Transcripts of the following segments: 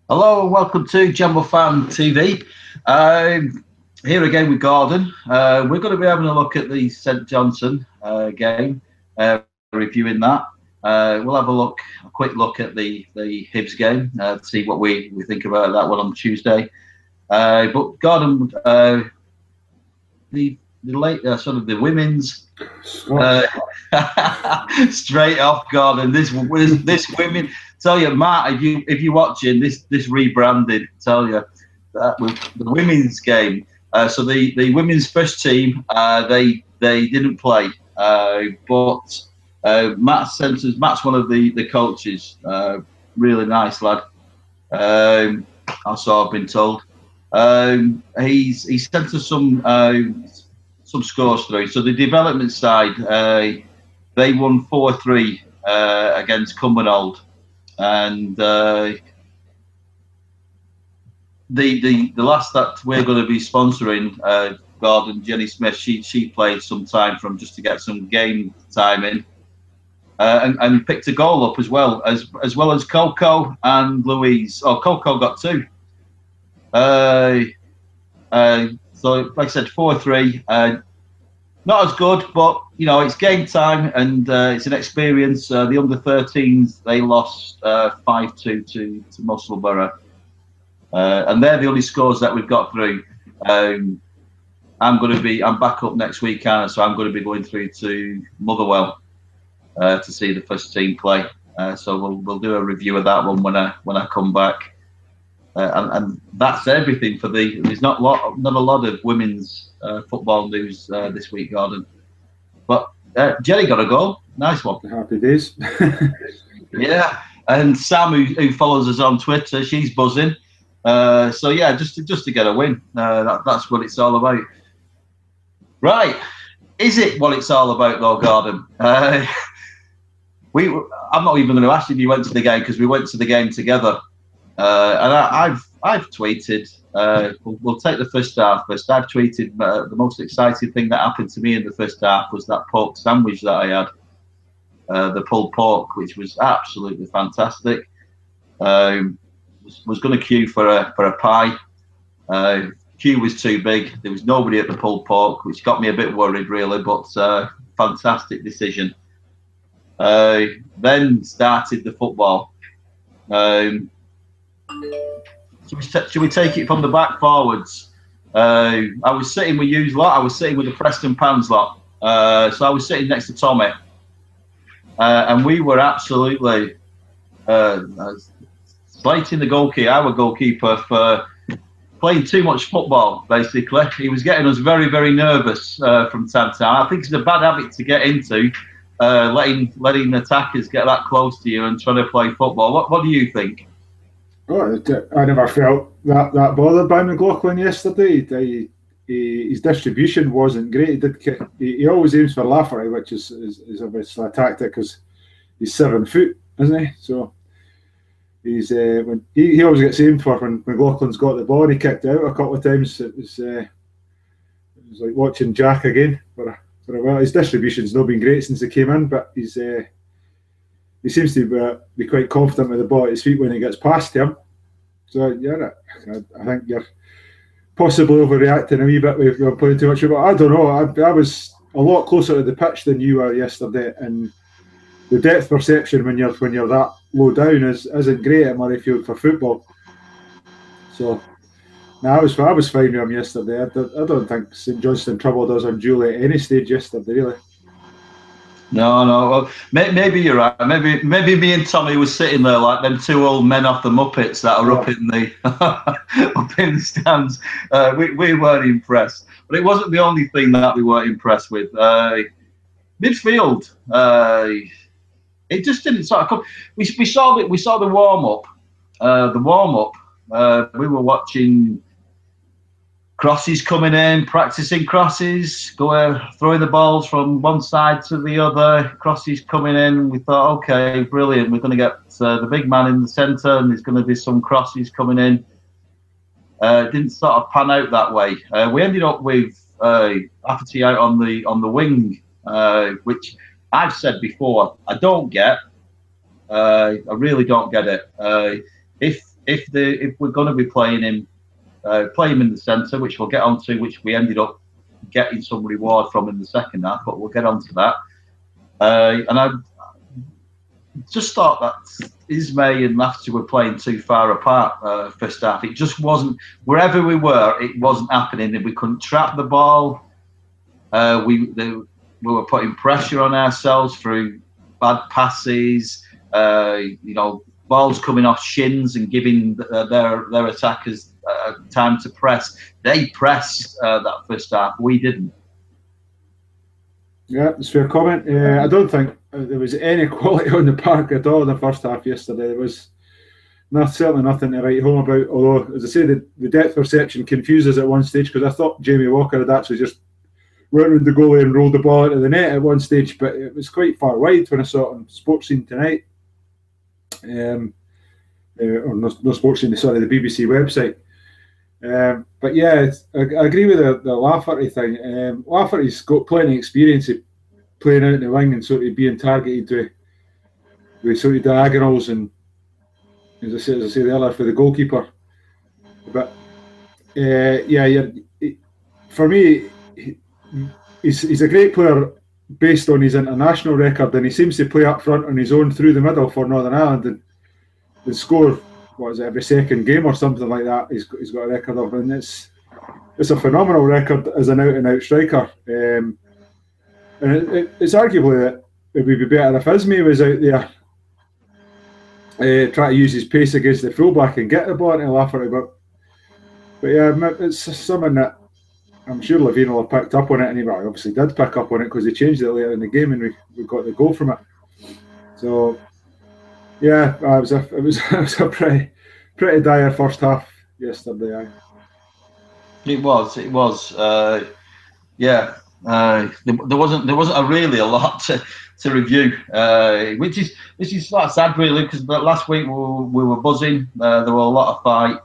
Hello and welcome to JamboFANTV. Here again with Gordon. We're going to be having a look at the St Johnstone game, reviewing that. We'll have a quick look at the Hibs game to see what we think about that one on Tuesday. But Gordon, the late sort of the women's straight off, Gordon. This women. Tell you, Matt, if you're watching this rebranded, tell you that with the women's game. So the women's first team, they didn't play, but Matt's one of the coaches. Really nice lad. Also, I've been told. He sent us some scores through. So the development side, they won 4-3 against Cumbernauld. And the last that we're going to be sponsoring, Gordon, Jenny Smith, she played some time from just to get some game time in, and picked a goal up as well as Coco and Louise. Oh, Coco got two. So like I said, 4-3. Not as good, but you know it's game time and it's an experience. The under-13s they lost 5-2 to Musselburgh, and they're the only scores that we've got through. I'm back up next week, so I'm going to be going through to Motherwell to see the first team play. So we'll do a review of that one when I come back. And that's everything for there's not a lot of women's football news this week, Gordon. But Jerry got a goal, nice one. Happy days. Yeah, and Sam, who follows us on Twitter, she's buzzing. So yeah, just to get a win, that's what it's all about. Right, is it what it's all about though, Gordon? I'm not even going to ask if you went to the game because we went to the game together. And I've tweeted. We'll take the first half first. I've tweeted the most exciting thing that happened to me in the first half was that pork sandwich that I had, the pulled pork, which was absolutely fantastic. Was going to queue for a pie. Queue was too big. There was nobody at the pulled pork, which got me a bit worried, really. But fantastic decision. Then started the football. Should we take it from the back forwards? I was sitting with you lot. I was sitting with the Preston Pans lot. So I was sitting next to Tommy, and we were absolutely slating the goalkeeper, our goalkeeper, for playing too much football. Basically, he was getting us very, very nervous from time to time. I think it's a bad habit to get into, letting attackers get that close to you and trying to play football. What do you think? Oh, I never felt that bothered by McLaughlin yesterday. His distribution wasn't great. He always aims for Lafferty, which is obviously a tactic because he's 7 foot, isn't he? So he's when he always gets aimed for when McLaughlin's got the ball. And he kicked out a couple of times. It was like watching Jack again for a while. His distribution's not been great since he came in, but he seems to be quite confident with the ball at his feet when he gets past him. So yeah, I think you're possibly overreacting a wee bit with playing too much. But I don't know. I was a lot closer to the pitch than you were yesterday, and the depth perception when you're that low down isn't great at Murrayfield for football. So I was fine with him yesterday. I don't think St Johnstone troubled us unduly at any stage yesterday, really. No. Well, maybe you're right. Maybe me and Tommy was sitting there like them two old men off the Muppets that are up in the stands. We weren't impressed, but it wasn't the only thing that we weren't impressed with. Midfield, it just didn't sort of come. We saw the warm up. We were watching crosses coming in, practicing crosses, throwing the balls from one side to the other, crosses coming in. We thought, okay, brilliant. We're going to get the big man in the centre and there's going to be some crosses coming in. It didn't sort of pan out that way. We ended up with Lafferty out on the wing, which I've said before, I don't get. I really don't get it. if we're going to be playing him, play him in the centre, which we'll get onto, which we ended up getting some reward from in the second half, but we'll get onto that. And I just thought that Ismay and Lafferty were playing too far apart first half. It just wasn't, wherever we were, it wasn't happening. We couldn't trap the ball. We were putting pressure on ourselves through bad passes, balls coming off shins and giving their attackers time to press. They pressed that first half. We didn't. Yeah, it's a fair comment. I don't think there was any quality on the park at all in the first half yesterday. There was certainly nothing to write home about. Although, as I say, the depth perception confuses at one stage, because I thought Jamie Walker had actually just went round the goalie and rolled the ball into the net at one stage, but it was quite far wide when I saw it on Sports Scene tonight. Or no Sports Scene, sorry, the BBC website. But yeah, I agree with the Lafferty thing. Lafferty's got plenty of experience of playing out in the wing and sort of being targeted with sort of diagonals, and as I say earlier, for the goalkeeper. But for me, he's a great player based on his international record, and he seems to play up front on his own through the middle for Northern Ireland and score. What is it, every second game or something like that? He's got a record of, and it's a phenomenal record as an out-and-out striker. And it's arguably that it would be better if Ismay was out there trying to use his pace against the fullback and get the ball into Lafferty. But yeah, it's something that I'm sure Levine will have picked up on it, and he obviously did pick up on it because he changed it later in the game, and we got the goal from it. So. Yeah, it was a pretty dire first half yesterday. It was. There wasn't really a lot to review, which is sort of sad really, because last week we were buzzing. There were a lot of fight.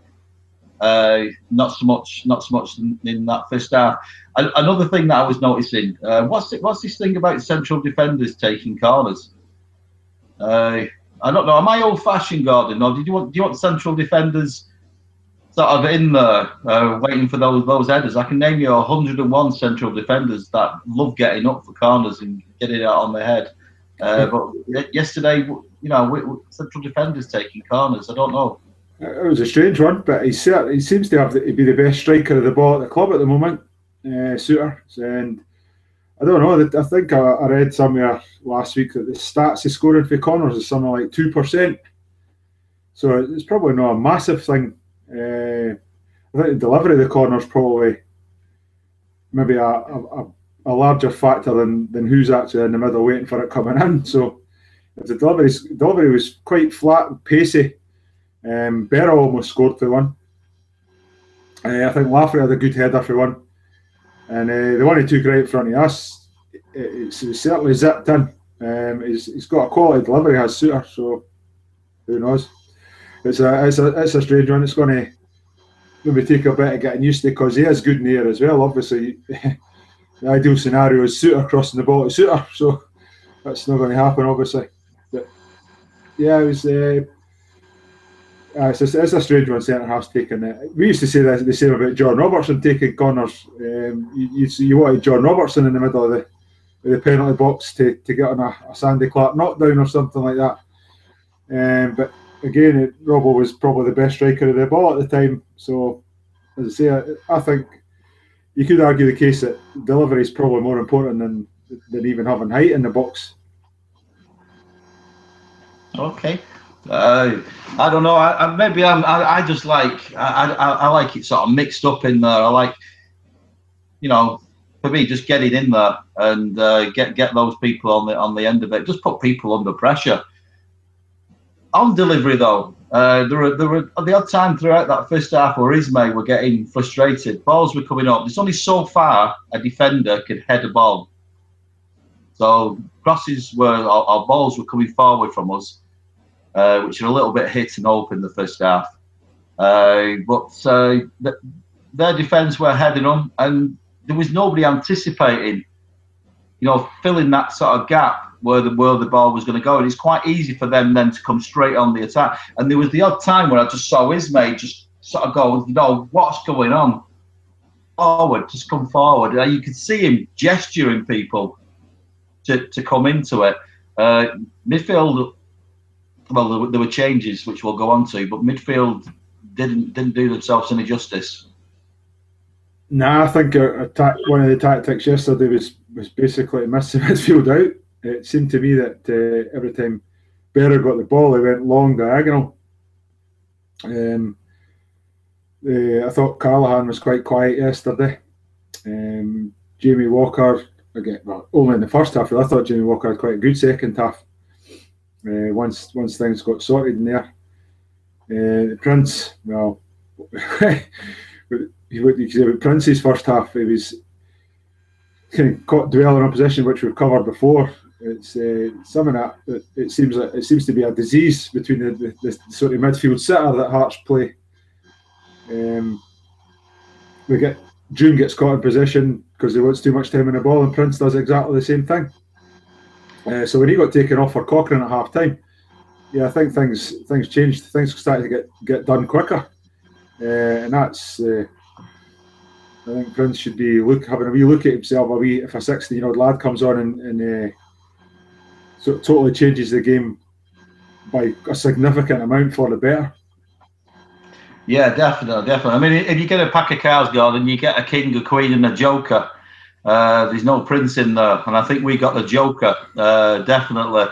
Not so much in that first half. Another thing that I was noticing, what's this thing about central defenders taking corners? I don't know. Am I old-fashioned, Gordon, or do you want central defenders sort of in there waiting for those headers? I can name you 101 central defenders that love getting up for corners and getting it out on their head. But yesterday, central defenders taking corners. I don't know. It was a strange one, but he seems to be the best striker of the ball at the club at the moment, Suter. And I don't know. I think I read somewhere last week that the stats he's scoring for corners is something like 2%. So it's probably not a massive thing. I think the delivery of the corners probably maybe a larger factor than who's actually in the middle waiting for it coming in. So if the delivery was quite flat, pacey. Berra almost scored for one. I think Lafferty had a good header for one. And the one he took right in front of us, it's certainly zipped in. He's got a quality delivery, has Suter, so who knows? It's a strange one. It's going to maybe take a bit of getting used to, because he is good in the air as well. Obviously, the ideal scenario is Suter crossing the ball to Suter, so that's not going to happen, obviously. But yeah, it was. It's a strange one, centre half's taking it. We used to say the same about John Robertson taking corners. You wanted John Robertson in the middle of the penalty box to get on a Sandy Clark knockdown or something like that. But again, Robbo was probably the best striker of the ball at the time. So, as I say, I think you could argue the case that delivery is probably more important than even having height in the box. Okay. I don't know. I just like I like it sort of mixed up in there. I like, for me, just getting in there and get those people on the end of it. Just put people under pressure. On delivery though, there were the odd time throughout that first half where Ismay were getting frustrated. Balls were coming up. There's only so far a defender could head a ball. So crosses our balls were coming forward from us. Which are a little bit hit and open the first half. But their defence were heading them, and there was nobody anticipating, filling that sort of gap. where the ball was going to go, and it's quite easy for them then to come straight on the attack. And there was the odd time where I just saw Ismay just sort of go, what's going on? Forward, just come forward. You could see him gesturing people to come into it. Midfield, well, there were changes which we'll go on to, but midfield didn't do themselves any justice. Nah, I think one of the tactics yesterday was basically to miss the midfield out. It seemed to me that every time Berra got the ball, he went long diagonal. I thought Callahan was quite quiet yesterday. Jamie Walker, again, well, only in the first half. I thought Jamie Walker had quite a good second half. Once things got sorted in there. Prince, well, with Prince's first half, he was kind of caught dwelling on position, which we've covered before. It's something that it seems to be a disease between the sort of midfield sitter that Hearts play. June gets caught in position because he wants too much time in the ball, and Prince does exactly the same thing. So when he got taken off for Cochrane at half time, yeah, I think things changed. Things started to get done quicker, and that's. I think Prince should be having a wee look at himself. If a 16-year-old lad comes on and so it totally changes the game by a significant amount for the better. Yeah, definitely. I mean, if you get a pack of cards, Gordon, you get a king, a queen, and a joker. There's no Prince in there, and I think we got the joker. Definitely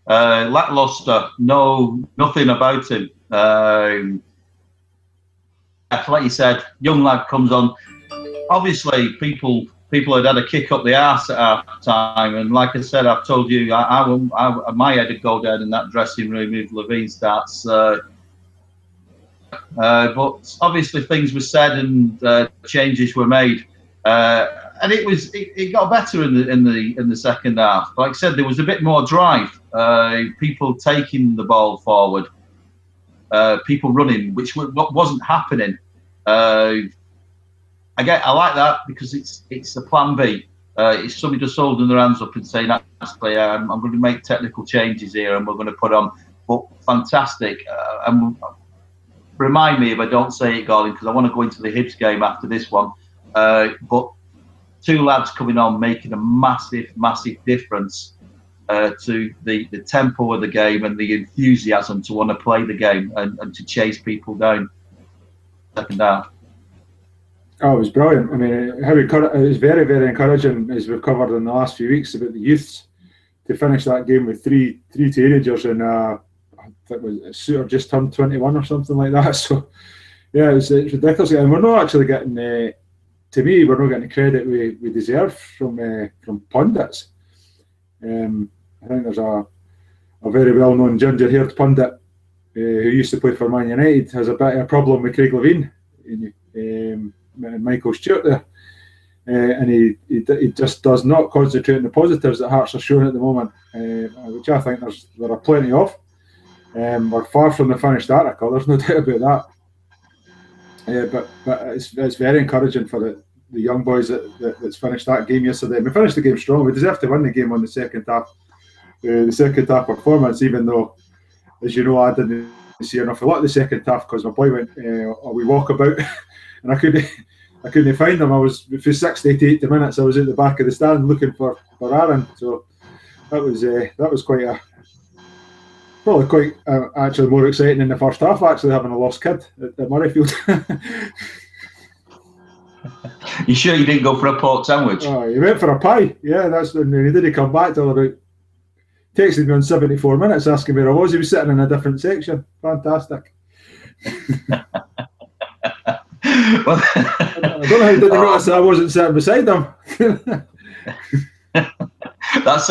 lackluster. Nothing about him. Like you said, young lad comes on. Obviously, people had a kick up the arse at half time, and like I said, I've told you, my head would go down in that dressing room if Levine starts. But obviously, things were said and changes were made, and it got better in the second half. Like I said, there was a bit more drive. People taking the ball forward, people running, which wasn't happening. I like that because it's a plan B. It's somebody just holding their hands up and saying, actually, I'm going to make technical changes here and we're going to put on. But fantastic. Remind me if I don't say it, Gordon, because I want to go into the Hibs game after this one. But two lads coming on making a massive, massive difference to the tempo of the game and the enthusiasm to want to play the game and to chase people down. Second half. Oh, it was brilliant. I mean, it was very, very encouraging, as we've covered in the last few weeks, about the youths to finish that game with three teenagers, and I think it was Suter just turned 21 or something like that. So, yeah, it's ridiculous, and we're not actually getting. To me, we're not getting the credit we deserve from pundits. I think there's a very well-known ginger-haired pundit who used to play for Man United has a bit of a problem with Craig Levine and Michael Stewart there, and he just does not concentrate on the positives that Hearts are showing at the moment, which I think there are plenty of. We're far from the finished article. There's no doubt about that. But it's very encouraging for the young boys that's finished that game yesterday. We finished the game strong. We deserved to win the game on the second half. The second half performance, even though, as you know, I didn't see enough a lot of the second half because my boy went a wee walkabout and I couldn't find him. I was for 60 to 80 minutes. I was at the back of the stand looking for Aaron. So that was probably quite actually more exciting in the first half. Actually, having a lost kid at Murrayfield. You sure you didn't go for a pork sandwich? Oh, he went for a pie. Yeah, that's when he didn't come back till about. Texted me on 74 minutes asking where I was. He was sitting in a different section. Fantastic. Well, I don't know how he didn't notice that I wasn't sitting beside him. That's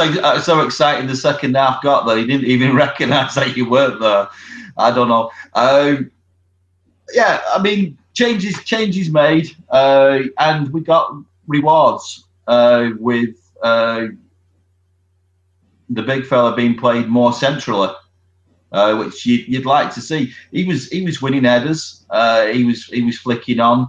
so exciting. The second half got there. He didn't even recognise that you weren't there. I don't know. Yeah, I mean, changes made, and we got rewards with the big fella being played more centrally, which you'd like to see. He was winning headers. He was flicking on.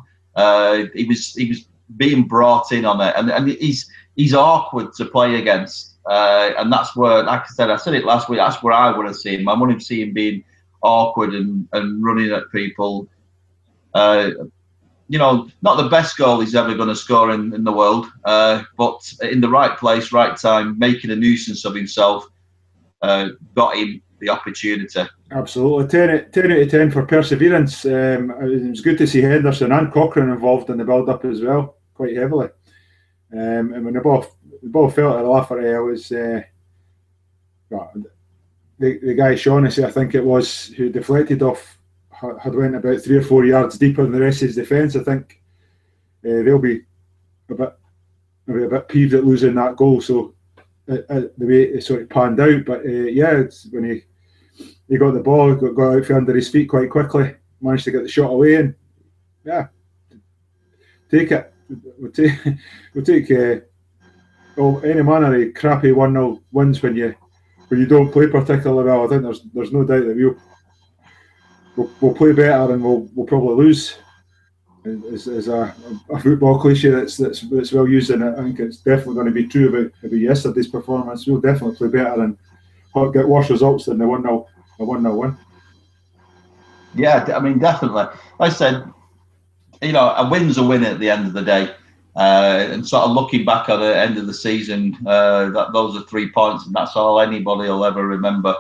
He was being brought in on it, and he's awkward to play against. and that's where, like I said it last week. That's where I want to see him. I want to see him being awkward and running at people. You know, not the best goal he's ever going to score in the world, but in the right place, right time, making a nuisance of himself, got him the opportunity. Absolutely. 10 out of 10 for perseverance. It was good to see Henderson and Cochrane involved in the build-up as well, quite heavily. And when the ball fell at Lafferty, I was the guy Shaughnessy, I think it was, who deflected off, had went about 3 or 4 yards deeper than the rest of his defence. I think they'll be a bit peeved at losing that goal. So the way it sort of panned out, but yeah, it's when he got the ball, got out from under his feet quite quickly, managed to get the shot away, and yeah, take it. We'll take any manner of crappy 1-0 wins when you don't play particularly well. I think there's no doubt that we'll play better and we'll probably lose. Is a football cliche that's well used, and I think it's definitely going to be true about yesterday's performance. We'll definitely play better and get worse results than the 1-0 win. Yeah, I mean, definitely. Like I said, you know, a win's a win at the end of the day. And sort of looking back at the end of the season, those are 3 points, and that's all anybody will ever remember.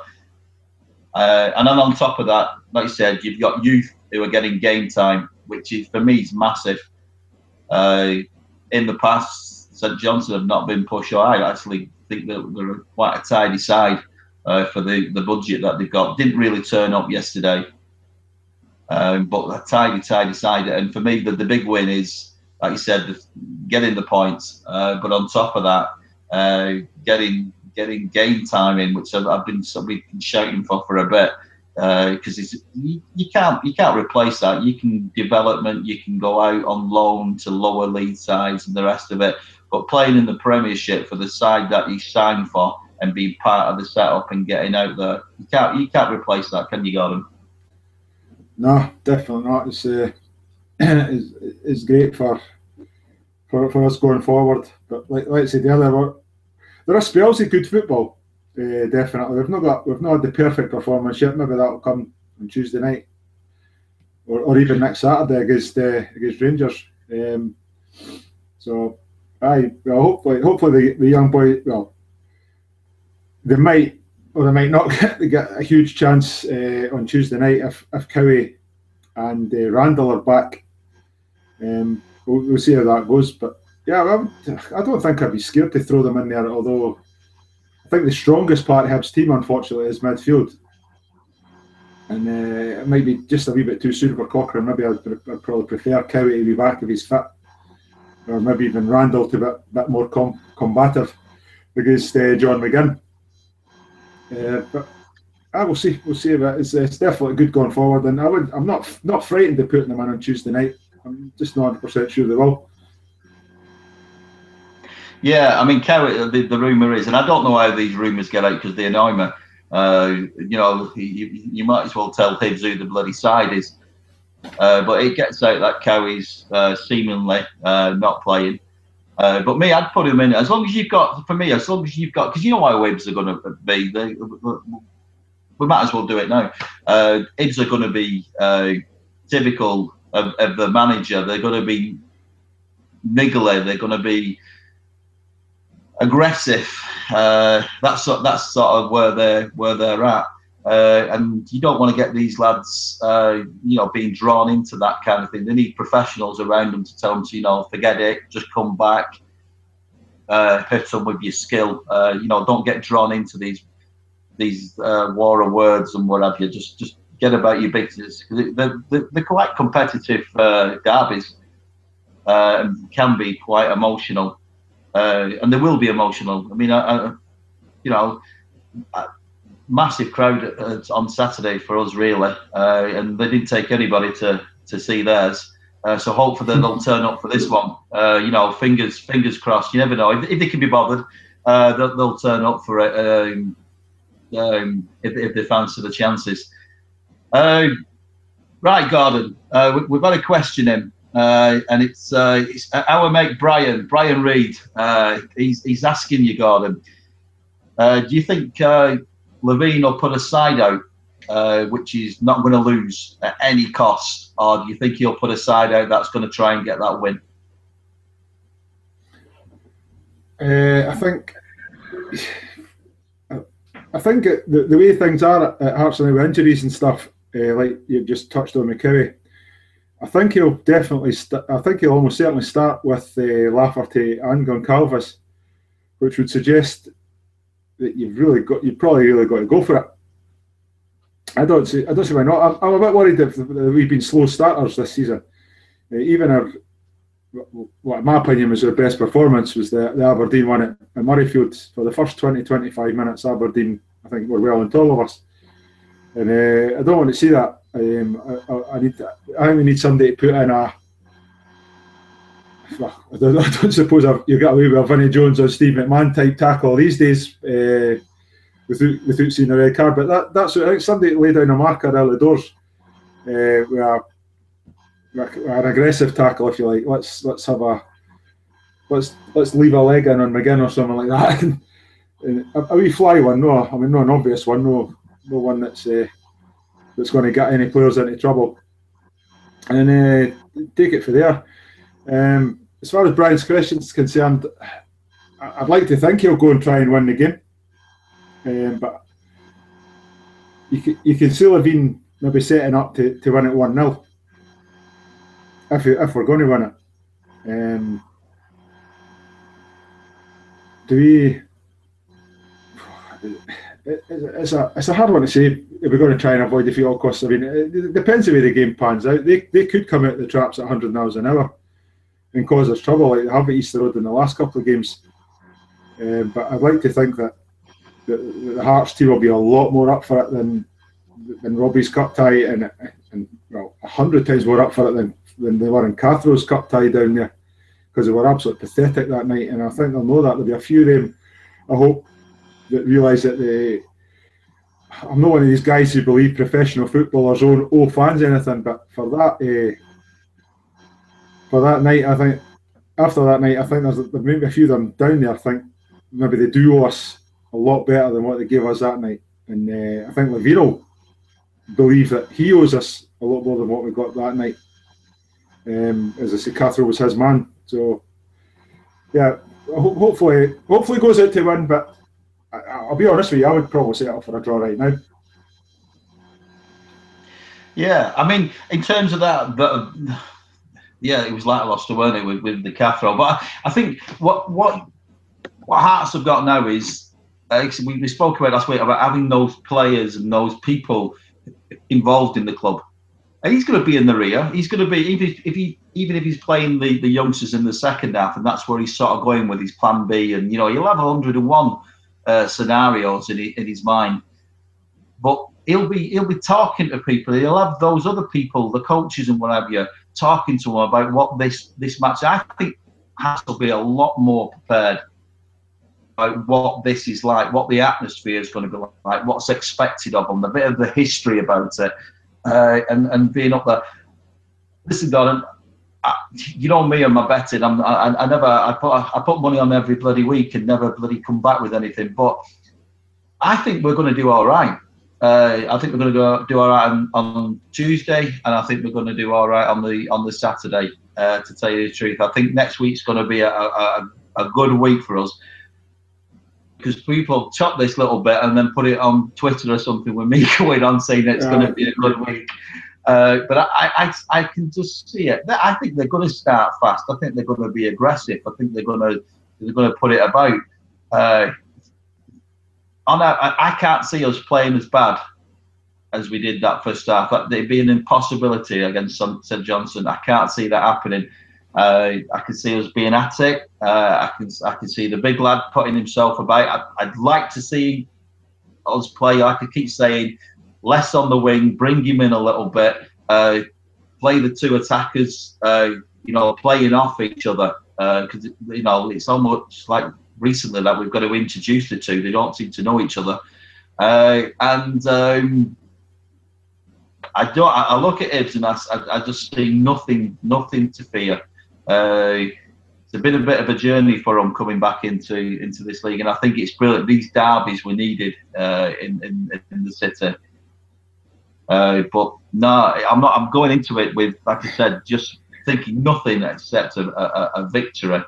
And then on top of that, like you said, you've got youth who are getting game time, which is, for me, is massive. In the past, St Johnstone have not been pushed. I actually think that they're quite a tidy side for the budget that they've got. Didn't really turn up yesterday, but a tidy side. And for me, the big win is, like you said, getting the points. But on top of that, getting game time in, which I've been shouting for a bit. Because you can't replace that. You can development, you can go out on loan to lower league sides and the rest of it. But playing in the Premiership for the side that you signed for and being part of the setup and getting out there, you can't replace that, can you, Gordon? No, definitely not. It's great for us going forward. But like I said earlier, there are spells of good football. Definitely, we've not had the perfect performance yet. Maybe that'll come on Tuesday night, or even next Saturday against Rangers. So, hopefully the young boy. Well, they might or they might not get a huge chance on Tuesday night if Cowie and Randall are back. We'll see how that goes. But yeah, I don't think I'd be scared to throw them in there. Although I think the strongest part of Hibs' team, unfortunately, is midfield. And it might be just a wee bit too soon for Cochrane. Maybe I'd probably prefer Cowie to be back if he's fit. Or maybe even Randall to be a bit more combative against John McGinn. But we'll see. We'll see. But it's definitely good going forward. And I'm not frightened of putting them in on Tuesday night. I'm just not 100% sure they will. Yeah, I mean, the rumour is, and I don't know how these rumours get out because they annoy me. You know, you might as well tell Hibs who the bloody side is. But it gets out that Cowie's seemingly not playing. But me, I'd put him in as long as you've got. For me, as long as you've got, because you know how Hibs are going to be. We might as well do it now. Hibs are going to be typical of the manager. They're going to be niggly. They're going to be aggressive. That's sort of where they're at. And you don't want to get these lads, being drawn into that kind of thing. They need professionals around them to tell them to, forget it, just come back, hit them with your skill. Don't get drawn into these war of words and what have you. Just get about your business. They're quite competitive derbies and can be quite emotional. And they will be emotional. I mean, massive crowd on Saturday for us, really, and they didn't take anybody to see theirs. So hopefully they'll turn up for this one. Fingers crossed. You never know if they can be bothered. They'll turn up for it if they fancy the chances. Right, Gordon. We've got a question in. And it's our mate Brian Reid. He's asking you, Gordon, Do you think Levine will put a side out, which is not going to lose at any cost, or do you think he'll put a side out that's going to try and get that win? I think the way things are at Hearts now with injuries and stuff, like you've just touched on McCurry, I think he'll definitely. I think he'll almost certainly start with Lafferty and Goncalves, which would suggest that you've probably really got to go for it. I don't see why not. I'm a bit worried if we've been slow starters this season. Even our, what in my opinion was our best performance was the Aberdeen one at Murrayfield. For the first 20-25 minutes, Aberdeen, I think, were well on top of us. And I don't want to see that. I think we need somebody to put in a. I don't suppose you get away with a Vinnie Jones or Steve McMahon type tackle these days without seeing a red card. But that's I think somebody to lay down a marker out the doors with an aggressive tackle, if you like. Let's leave a leg in on McGinn or something like that. And a wee fly one, no, I mean, not an obvious one, no one that's going to get any players into trouble, and take it for there. As far as Brian's question is concerned, I'd like to think he'll go and try and win the game, but you can see Levine maybe setting up to win it 1-0 if we're going to win it. Do we? It's a hard one to say if we're going to try and avoid defeat at all costs. I mean, it depends the way the game pans out. They could come out the traps at 100 miles an hour and cause us trouble like they have at Easter Road in the last couple of games. But I'd like to think that the Hearts team will be a lot more up for it than Robbie's cup tie, and well, 100 times more up for it than they were in Cathrow's cup tie down there, because they were absolutely pathetic that night. And I think they'll know that. There'll be a few of them, I hope, that realise that I'm not one of these guys who believe professional footballers owe fans anything, but for that night, I think after that night, I think there's maybe a few of them down there. I think maybe they do owe us a lot better than what they gave us that night, and I think Levine will believe that he owes us a lot more than what we got that night. As I say, Cathro was his man, so yeah, hopefully goes out to win, but I'll be honest with you, I would probably set up for a draw right now. Yeah, I mean, in terms of that, yeah, it was like I lost to, weren't it, with the Cathro. But I think what Hearts have got now is, we spoke about last week about having those players and those people involved in the club. And he's going to be in the rear. He's going to be, even if he's playing the youngsters in the second half, and that's where he's sort of going with his plan B. And, he'll have 101 scenarios in his mind. But he'll be talking to people. He'll have those other people, the coaches and what have you, talking to him about what this match. I think has to be a lot more prepared about what this is like, what the atmosphere is going to be like, what's expected of them, a bit of the history about it, and being up there. Listen, Gordon, you know me and my betting. I put money on every bloody week and never bloody come back with anything. But I think we're going to do all right. I think we're going to do all right on Tuesday, and I think we're going to do all right on the Saturday. To tell you the truth, I think next week's going to be a good week for us, because people chop this little bit and then put it on Twitter or something with me going on saying it's going to be a good week. But I can just see it. I think they're going to start fast. I think they're going to be aggressive. I think they're going to put it about. I can't see us playing as bad as we did that first half. It'd be an impossibility against St Johnstone. I can't see that happening. I can see us being at it. I can see the big lad putting himself about. I'd like to see us play, like I keep saying, less on the wing, bring him in a little bit, play the two attackers, playing off each other. Because it's almost like recently that we've got to introduce the two. They don't seem to know each other, I look at Hibs and I just see nothing to fear. it's been a bit of a journey for them coming back into this league, and I think it's brilliant. These derbies were needed in the city. But no, I'm not. I'm going into it with, like I said, just thinking nothing except a victory.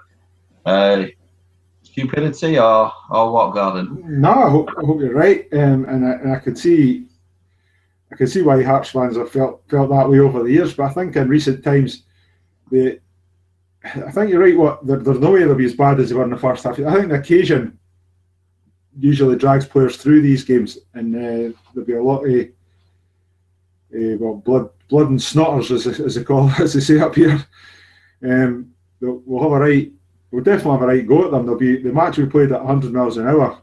Stupidity or what, Gordon? No, I hope you're right, and I could see why Hearts fans have felt that way over the years. But I think in recent times, I think you're right. There's no way they'll be as bad as they were in the first half. I think the occasion usually drags players through these games, and there'll be a lot of blood and snotters, as they call it, as they say up here. We'll definitely have a right go at them. There'll be the match we played at 100 miles an hour,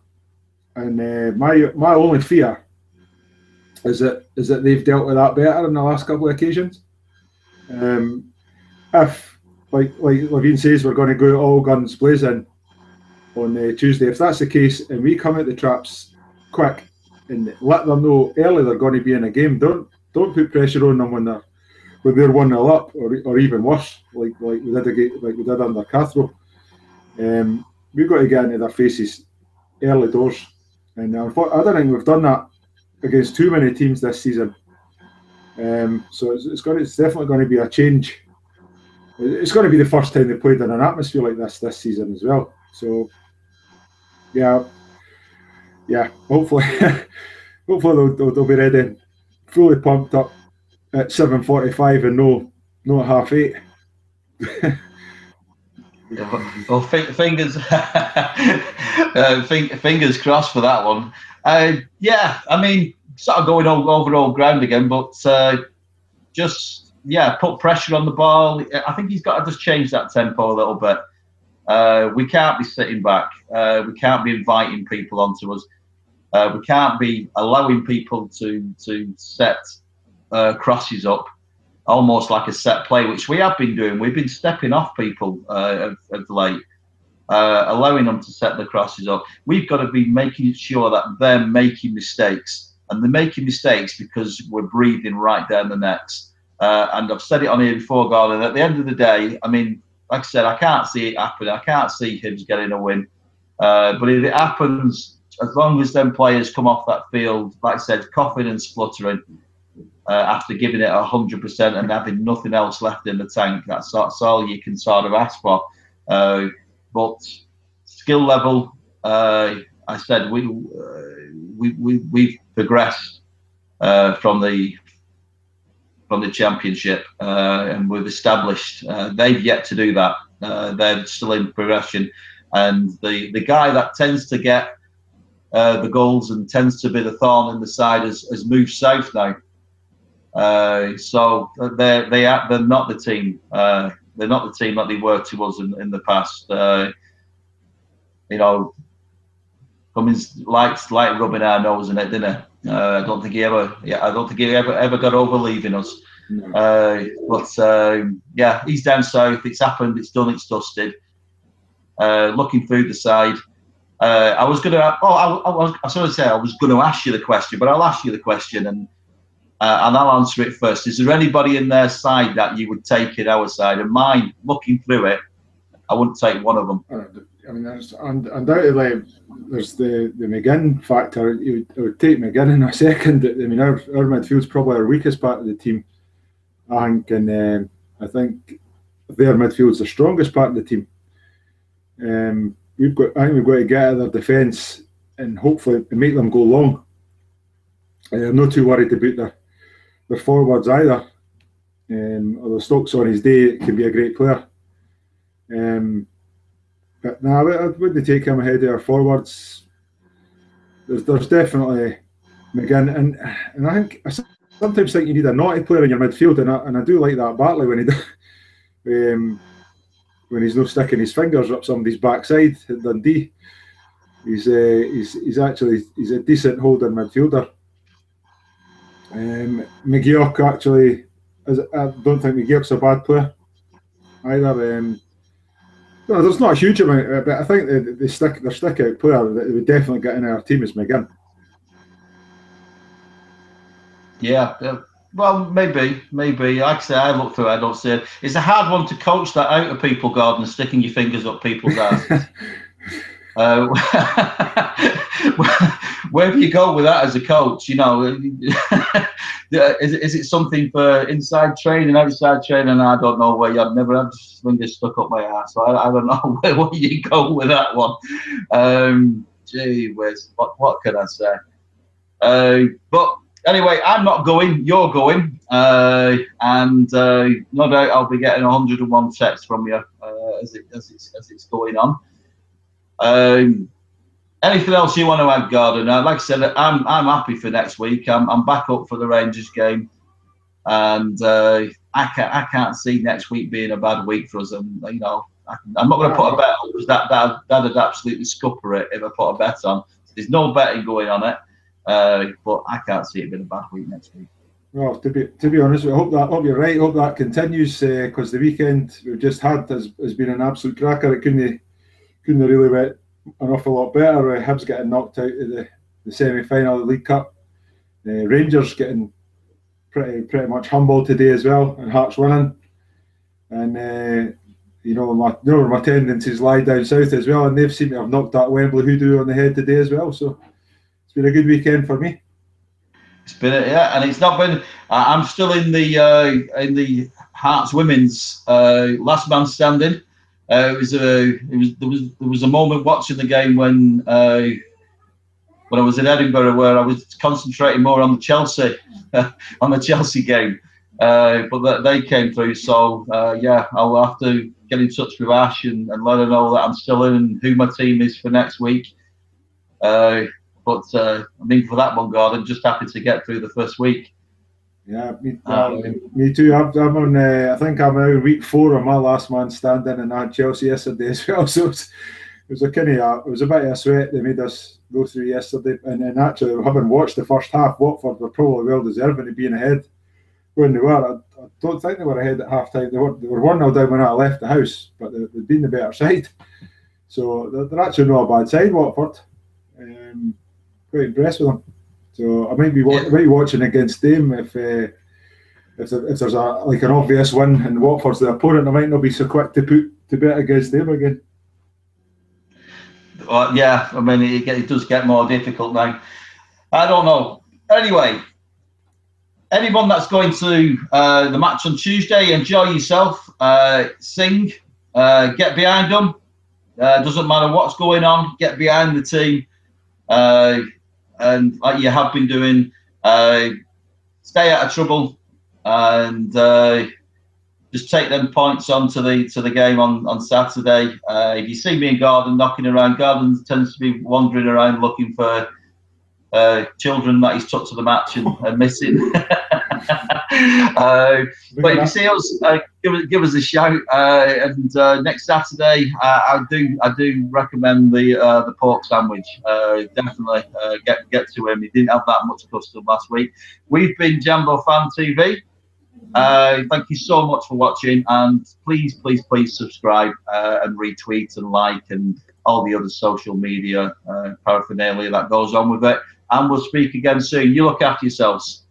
and my only fear is that they've dealt with that better in the last couple of occasions. If, like Levine says, we're going to go all guns blazing on Tuesday, if that's the case, and we come at the traps quick and let them know early they're going to be in a game, don't put pressure on them when they're 1-0 up, or even worse, like we did under Cathro. We've got to get into their faces early doors, and I don't think we've done that against too many teams this season. So it's definitely going to be a change. It's going to be the first time they played in an atmosphere like this season as well. So yeah. Hopefully, they'll be ready, fully pumped up at 7:45 and no at 8:30. Well, fingers crossed for that one. Yeah, I mean, sort of going over old ground again, but put pressure on the ball. I think he's got to just change that tempo a little bit. We can't be sitting back. We can't be inviting people onto us. We can't be allowing people to set crosses up, almost like a set play, which we have been doing. We've been stepping off people of late, allowing them to set the crosses up. We've got to be making sure that they're making mistakes, and they're making mistakes because we're breathing right down the necks. And I've said it on here before, Gordon. At the end of the day, I mean, like I said, I can't see it happen. I can't see Hibs getting a win. But if it happens, as long as them players come off that field, like I said, coughing and spluttering, after giving it 100% and having nothing else left in the tank, that's all you can sort of ask for. But skill level, I said we've progressed from the championship, and we've established. They've yet to do that. They're still in progression, and the guy that tends to get the goals and tends to be the thorn in the side has moved south now. So they're not the team. They're not the team that they were to us in the past. Cummins likes rubbing our nose in it, didn't he? I don't think he ever got over leaving us. No. But he's down south. It's happened. It's done. It's dusted. Looking through the side, I was going to ask you the question, but I'll ask you the question and I'll answer it first. Is there anybody in their side that you would take in our side? And mine, looking through it, I wouldn't take one of them. I mean, there's undoubtedly there's the McGinn factor. I would take McGinn in a second. I mean, our midfield's probably our weakest part of the team, I think, and I think their midfield's the strongest part of the team. I think we've got to get at their defence and hopefully make them go long. I'm not too worried about their forwards either. Although Stokes on his day can be a great player. But no, I wouldn't take him ahead of our forwards. There's definitely McGinn, and I sometimes think you need a naughty player in your midfield, and I do like that Bartley when he's not sticking his fingers up somebody's backside at Dundee. He's a decent holding midfielder. McGeoch actually, I don't think McGeoch's a bad player either. No, there's not a huge amount, but I think their stick-out player that would definitely get in our team is McGinn. Yeah, Well, maybe. Like I say, I look through it, I don't see it. It's a hard one to coach that out of people, Gordon, sticking your fingers up people's asses. Where do you go with that as a coach? You know, is it something for inside training, outside training? I don't know where. I've never had fingers stuck up my ass, so I don't know where you go with that one. Gee whiz, what can I say? But anyway, I'm not going. You're going, and no doubt I'll be getting 101 texts from you as it's going on. Anything else you want to add, Gordon? Like I said, I'm happy for next week. I'm back up for the Rangers game, and I can't see next week being a bad week for us. And you know, I'm not going to put a bet on because that'd absolutely scupper it if I put a bet on. There's no betting going on it, but I can't see it being a bad week next week. Well, to be honest, I hope you're right. I hope that continues because the weekend we've just had has been an absolute cracker. It couldn't really went an awful lot better. Hibs getting knocked out of the semi-final of the League Cup. Rangers getting pretty much humbled today as well, and Hearts winning. And you know, my tendencies lie down south as well, and they've seemed to have knocked that Wembley hoodoo on the head today as well. So it's been a good weekend for me. It's been and it's not been. I'm still in the Hearts women's last man standing. There was a moment watching the game when I was in Edinburgh where I was concentrating more on the Chelsea game, but they came through. So I'll have to get in touch with Ash and let her know that I'm still in and who my team is for next week. But I mean, for that one, God, I'm just happy to get through the first week. Yeah, me too. I'm on. I think I'm out week 4 of my last man standing, and I had Chelsea yesterday as well. So it was a bit of a sweat they made us go through yesterday. And then actually, having watched the first half, Watford were probably well deserving of being ahead when they were. I don't think they were ahead at half time. They were 1-0 down when I left the house, but they'd been the better side. So they're actually not a bad side, Watford. Quite impressed with them. So I might be watching against them if there's an obvious win and Watford's the opponent. I might not be so quick to bet against them again. Yeah, I mean it does get more difficult now. I don't know. Anyway, anyone that's going to the match on Tuesday, enjoy yourself. Sing, get behind them. Doesn't matter what's going on. Get behind the team. And like you have been doing, stay out of trouble and just take them points on to the game on Saturday. If you see me and Gordon knocking around, Gordon tends to be wandering around looking for children that he's took to the match and missing. But if you see us, give us a shout. And next Saturday, I do recommend the pork sandwich. Definitely get to him. He didn't have that much custom last week. We've been JamboFANTV. Thank you so much for watching, and please subscribe and retweet and like and all the other social media paraphernalia that goes on with it. And we'll speak again soon. You look after yourselves.